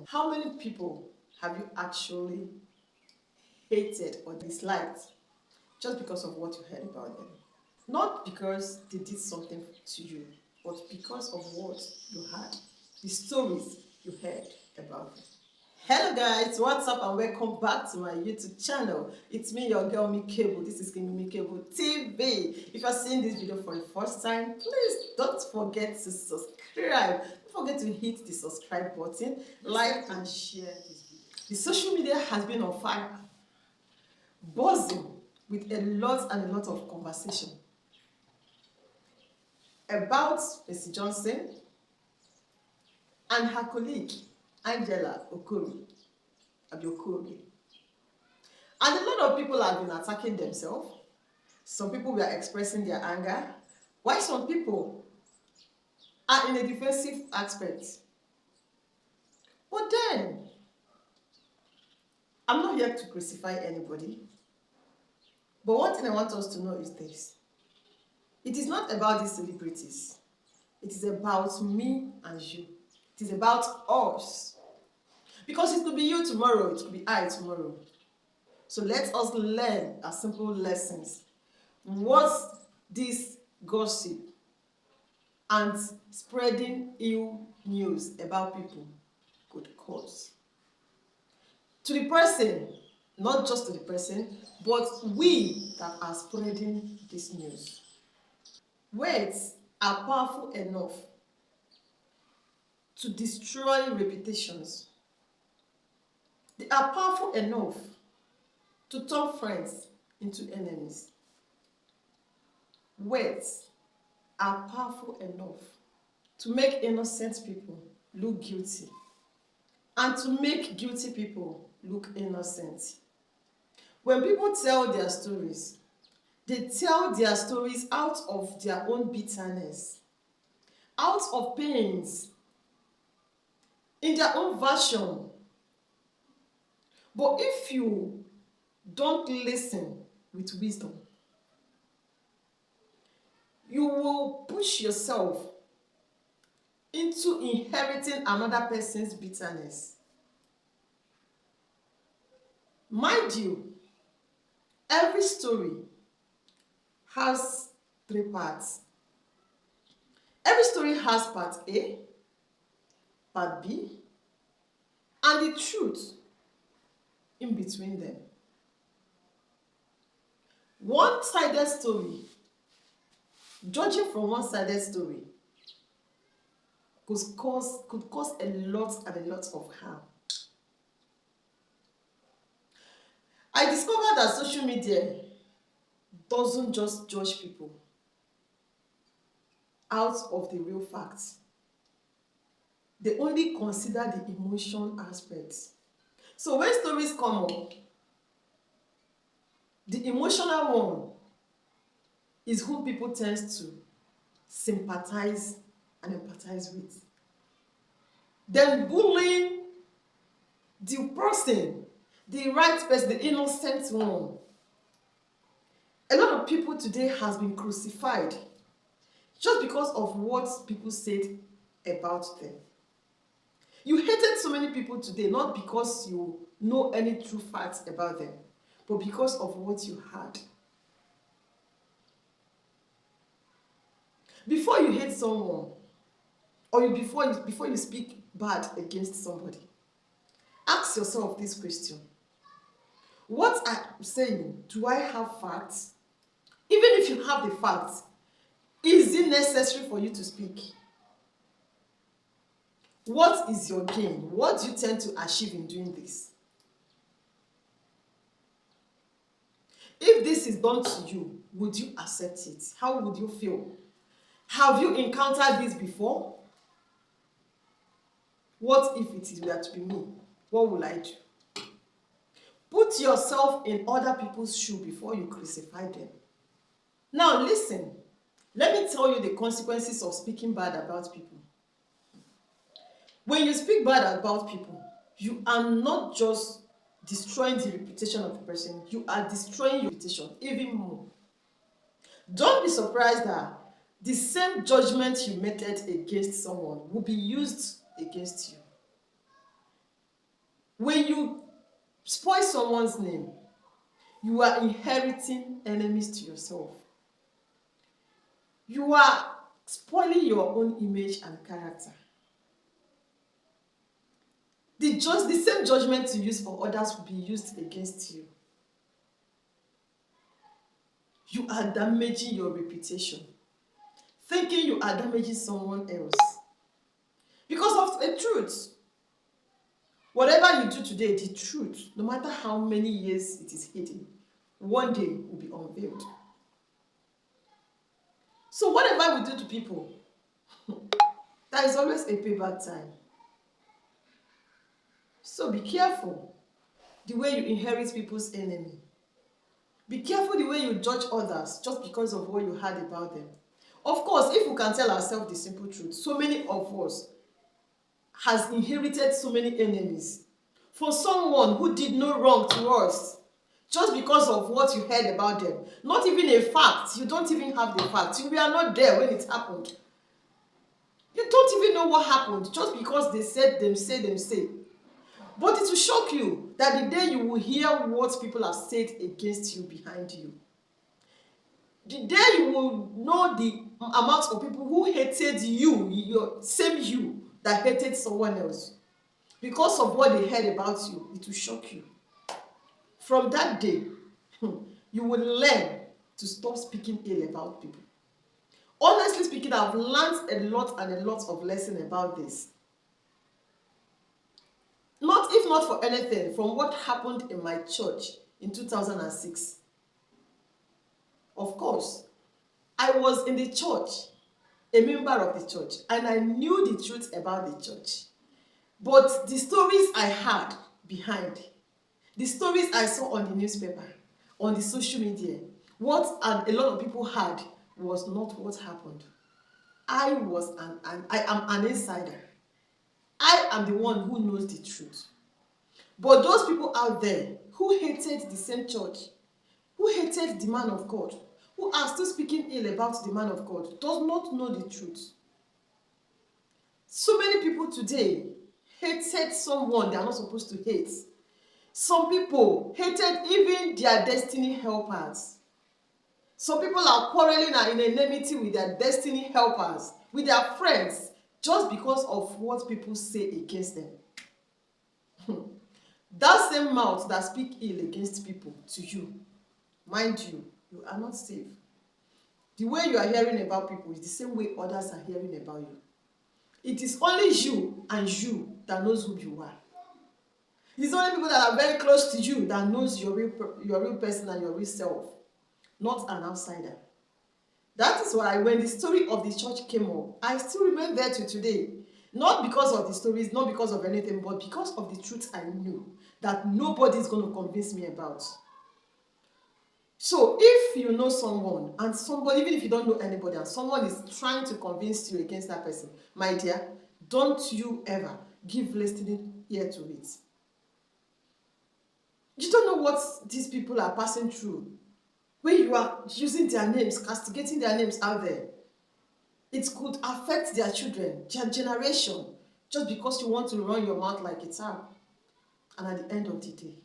How many people have you actually hated or disliked just because of what you heard about them? Not because they did something to you, but because of what you heard, the stories you heard about them. Hello guys, what's up and welcome back to my YouTube channel. It's me, your girl Mikebo. This is Mikebo TV. If you're seeing this video for the first time, please don't forget to subscribe. Don't forget to hit the subscribe button, like and share this video. The social media has been on fire, buzzing with a lot of conversation about Mercy Johnson and her colleague Angela Okoro. And a lot of people have been attacking themselves. Some people were expressing their anger, while some people are in a defensive aspect. But then, I'm not here to crucify anybody. But one thing I want us to know is this. It is not about these celebrities. It is about me and you. It is about us. Because it could be you tomorrow, it could be I tomorrow. So let us learn our simple lessons. What this gossip and spreading ill news about people could cause. To the person, not just to the person, but we that are spreading this news. Words are powerful enough to destroy reputations. They are powerful enough to turn friends into enemies. Words are powerful enough to make innocent people look guilty and to make guilty people look innocent. When people tell their stories, they tell their stories out of their own bitterness, out of pains, in their own version. But if you don't listen with wisdom, you will push yourself into inheriting another person's bitterness. Mind you, every story has 3 parts. Every story has part A, part B, and the truth in between them. One-sided story, judging from one-sided story, could cause a lot of harm. I discovered that social media doesn't just judge people out of the real facts. They only consider the emotion aspects. So when stories come up, the emotional one is who people tend to sympathize and empathize with. than bullying the person, the right person, the innocent one. A lot of people today has been crucified just because of what people said about them. You hated so many people today, not because you know any true facts about them, but because of what you had. Before you hate someone, or before you speak bad against somebody, ask yourself this question. What I'm saying, do I have facts? Even if you have the facts, is it necessary for you to speak? What is your gain? What do you tend to achieve in doing this? If this is done to you, would you accept it? How would you feel? Have you encountered this before? What if it were to be me? What will I do? Put yourself in other people's shoes before you crucify them. Now listen, let me tell you the consequences of speaking bad about people. When you speak bad about people, you are not just destroying the reputation of the person, you are destroying your reputation even more. Don't be surprised that the same judgment you meted against someone will be used against you. When you spoil someone's name, you are inheriting enemies to yourself. You are spoiling your own image and character. The same judgment you use for others will be used against you. You are damaging your reputation, thinking you are damaging someone else. Because of the truth. Whatever you do today, the truth, no matter how many years it is hidden, one day will be unveiled. So whatever we do to people, there is always a payback time. So be careful the way you inherit people's enemy. Be careful the way you judge others just because of what you heard about them. Of course, if we can tell ourselves the simple truth, so many of us has inherited so many enemies. For someone who did no wrong to us, just because of what you heard about them, not even a fact, you don't even have the facts, you were not there when it happened. You don't even know what happened, just because they said them say. But it will shock you that the day you will hear what people have said against you behind you, the day you will know the amount of people who hated you, your same you, that hated someone else, because of what they heard about you, it will shock you. From that day, you will learn to stop speaking ill about people. Honestly speaking, I've learned a lot of lessons about this. If not for anything, from what happened in my church in 2006. Of course, I was in the church, a member of the church, and I knew the truth about the church. But the stories I had behind, the stories I saw on the newspaper, on the social media, what a lot of people had was not what happened. I am an insider. I am the one who knows the truth. But those people out there who hated the same church, who hated the man of God, who are still speaking ill about the man of God, does not know the truth. So many people today hated someone they are not supposed to hate. Some people hated even their destiny helpers. Some people are quarreling and in enmity with their destiny helpers, with their friends, just because of what people say against them. That same mouth that speaks ill against people to you, mind you, you are not safe. The way you are hearing about people is the same way others are hearing about you. It is only you and you that knows who you are. It is only people that are very close to you that knows your real person and your real self, not an outsider. That is why when the story of the church came up, I still remain there to today. Not because of the stories, not because of anything, but because of the truth I knew that nobody is going to convince me about. So if you know someone, and somebody, even if you don't know anybody, and someone is trying to convince you against that person, my dear, don't you ever, give listening ear to it. You don't know what these people are passing through when you are using their names, castigating their names out there. It could affect their children, their generation, just because you want to run your mouth like it's up. And at the end of the day,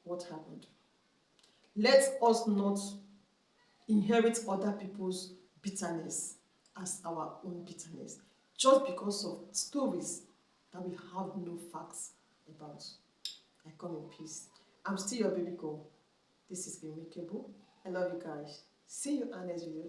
what happened? Let us not inherit other people's bitterness as our own bitterness, just because of stories that we have no facts about. I come in peace. I'm still your baby girl. This is Unmakeable. I love you guys. See you on next video.